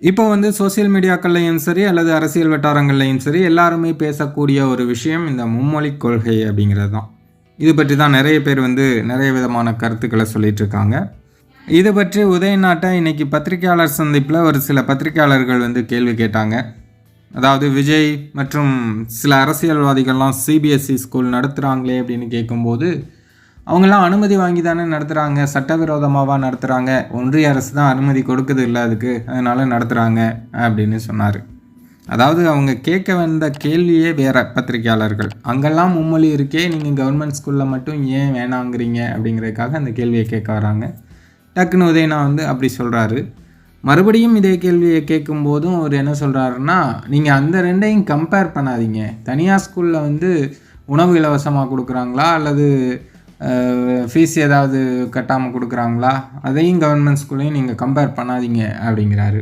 இப்போ வந்து சோசியல் மீடியாக்கள்லையும் சரி அல்லது அரசியல் வட்டாரங்கள்லையும் சரி எல்லாருமே பேசக்கூடிய ஒரு விஷயம் இந்த மும்மொழி கொள்கை அப்படிங்கிறது தான். இது பற்றி தான் நிறைய பேர் வந்து நிறைய விதமான கருத்துக்களை சொல்லிட்டு இருக்காங்க. இது பற்றி உதயநாட்டை இன்னைக்கு பத்திரிகையாளர் சந்திப்பில் ஒரு சில பத்திரிகையாளர்கள் வந்து கேள்வி கேட்டாங்க. அதாவது விஜய் மற்றும் சில அரசியல்வாதிகள்லாம் சிபிஎஸ்சி ஸ்கூல் நடத்துகிறாங்களே அப்படின்னு கேட்கும்போது, அவங்களாம் அனுமதி வாங்கி தானே நடத்துகிறாங்க, சட்டவிரோதமாகவா நடத்துகிறாங்க, ஒன்றிய அரசு தான் அனுமதி கொடுக்குது இல்லை அதுக்கு, அதனால் நடத்துகிறாங்க அப்படின்னு சொன்னார். அதாவது அவங்க கேட்க வந்த கேள்வியே வேற பத்திரிகையாளர்கள். அங்கெல்லாம் மும்மொழி இருக்கே, நீங்கள் கவர்மெண்ட் ஸ்கூலில் மட்டும் ஏன் வேணாங்கிறீங்க அப்படிங்கிறதுக்காக அந்த கேள்வியை கேட்க வராங்க. டக்குன்னு உதயனா வந்து அப்படி சொல்கிறாரு. மறுபடியும் இதே கேள்வியை கேட்கும்போதும் அவர் என்ன சொல்கிறாருன்னா, நீங்கள் அந்த ரெண்டையும் கம்பேர் பண்ணாதீங்க. தனியார் ஸ்கூலில் வந்து உணவு இலவசமாக கொடுக்குறாங்களா அல்லது ஃபீஸ் ஏதாவது கட்டாமல் கொடுக்குறாங்களா, அதையும் கவர்மெண்ட் ஸ்கூலையும் நீங்கள் கம்பேர் பண்ணாதீங்க அப்படிங்கிறாரு.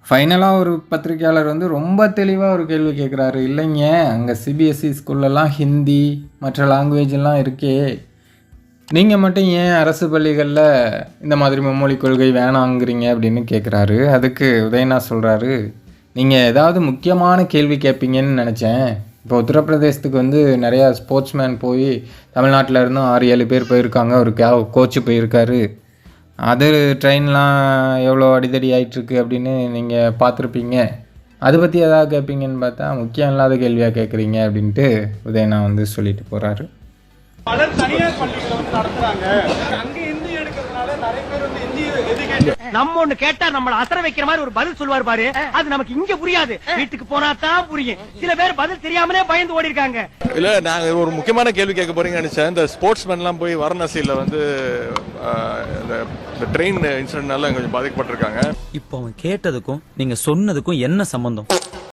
ஃபைனலாக ஒரு பத்திரிகையாளர் வந்து ரொம்ப தெளிவாக ஒரு கேள்வி கேட்குறாரு. இல்லைங்க, அங்கே சிபிஎஸ்சி ஸ்கூல்லலாம் ஹிந்தி மற்ற லாங்குவேஜெல்லாம் இருக்கே, நீங்கள் மட்டும் ஏன் அரசு பள்ளிகளில் இந்த மாதிரி மும்மொழி கொள்கை வேணாங்கிறீங்க அப்படின்னு கேட்குறாரு. அதுக்கு உதயனா சொல்கிறாரு, நீங்கள் ஏதாவது முக்கியமான கேள்வி கேட்பீங்கன்னு நினச்சேன். இப்போ உத்தரப்பிரதேசத்துக்கு வந்து நிறையா ஸ்போர்ட்ஸ்மேன் போய் தமிழ்நாட்டில் இருந்தும் 6-7 பேர் போயிருக்காங்க. ஒரு கோச்சு போயிருக்காரு. அது ட்ரெயின்லாம் எவ்வளோ அடிதடி ஆகிட்டுருக்கு அப்படின்னு நீங்கள் பார்த்துருப்பீங்க. அதை பற்றி எதாவது கேட்பீங்கன்னு பார்த்தா முக்கியம் இல்லாத கேள்வியாக கேட்குறீங்க அப்படின்ட்டு உதயனா வந்து சொல்லிட்டு போகிறாரு. பலர் தனியார் பள்ளிகளை வந்து நடத்துறாங்க, அங்க இந்தி எடுக்கிறதுனால நிறைய பேர் வந்து இந்தி எதுக்கு நம்ம ஒண்ணு கேட்டா நம்மள அசர வைக்கிற மாதிரி ஒரு பதில் சொல்வார் பாரு, அது நமக்கு இங்க புரியாது, வீட்டுக்கு போனா தான் புரியும். சில பேர் பதில் தெரியாமலே பயந்து ஓடி இருக்காங்க. இல்ல, நாங்க ஒரு முக்கியமான கேள்வி கேட்க போறீங்கன்னு நினைச்சேன். இந்த ஸ்போர்ட்ஸ்மேன் எல்லாம் போய் வாரணாசியில வந்து இந்த ட்ரெயின் இன்சிடென்ட்னால கொஞ்சம் பாதிக்கப்பட்டிருக்காங்க. இப்போ அவன் கேட்டதுக்கும் நீங்க சொன்னதுக்கும் என்ன சம்பந்தம்?